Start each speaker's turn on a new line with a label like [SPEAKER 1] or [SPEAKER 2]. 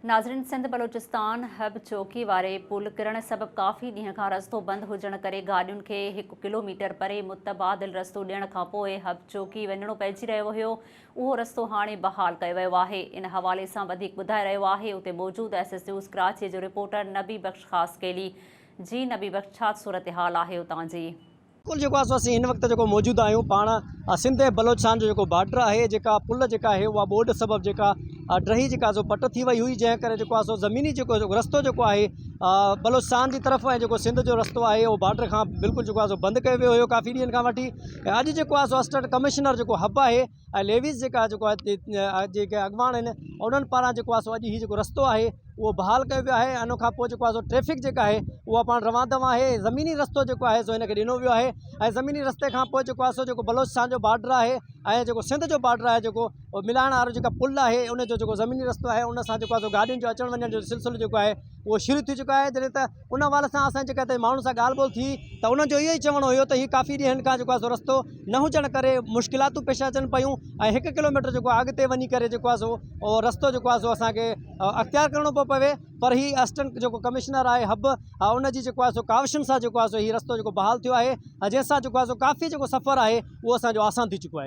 [SPEAKER 1] नाज़रीन, सिंध बलोचिस्तान हब चौकी वारे पुल किरण सबब काफ़ी ॾींहं खां रस्तो बंदि हुजण करे गाॾियुनि खे 1 किलोमीटर परे मुतबादिल रस्तो ॾियण खां पोइ हब चौकी वञणो पइजी रहियो हुयो। उहो रस्तो हाणे बहाल कयो वियो आहे। इन हवाले सां वधीक ॿुधाए रहियो आहे उते मौजूदु SS न्यूज़ कराची जो रिपोर्टर नबी बख्श ख़ास केली। जी नबी बख्श, छा सूरत हाल आहे उतां जी?
[SPEAKER 2] बिल्कुल जो असीं हिन वक्त जो मौजूद आहियूं पाण सिंध ऐं बलोचिस्तान जो बॉर्डर है जेका पुल जेका है उहा ॿोॾ सबब जेका ड्रही जेका पट थी वई हुई, जंहिं करे ज़मीनी रस्तो है बलोचिस्तान की तरफ़ ऐं सिंध जो रस्तो है वो बॉर्डर का बिल्कुल बंद किया वियो हुयो काफ़ी ॾींहंनि खां वठी। अॼु असिस्टेंट कमिश्नर हब है लेविस जेके अॻवान आहिनि उन्हनि पारां अॼु ही रस्तो है वो बहाल किया वियो आहे। इन खां पोइ ट्रैफिक जेका है उहा पाण रवां दवा है। ज़मीनी रस्तो जो है सो इनखे ॾिनो वियो आहे ऐं ज़मीनी रस्ते खां पोइ बलोचिस्तान जो बॉर्डर है ऐं सिंध जो बॉर्डर है मिलाइण वारो जेका पुल है उन जो ज़मीनी रस्तो है उन सां गाॾियुनि जो अचण वञण जो सिलसिलो है वो शुरू थी चुका है। जॾहिं त उन हवाले सां असां जेका माण्हुनि सां ॻाल्हि ॿोल थी त उन्हनि जो इहो ई चवणु हुयो त हीउ काफ़ी ॾींहंनि खां रस्तो न हुजण करे मुश्किलातूं पेश अचनि पियूं ऐं 1 किलोमीटर अॻिते वञी करे रस्तो असांखे अख़्तियार करणो पियो पवे। पर ही असिस्टेंट कमिश्नर है हब उन जी काविशुनि सां ही रस्तो बहाल थियो है, जंहिंसां काफ़ी सफ़र है वो असांजो आसान थी चुको है।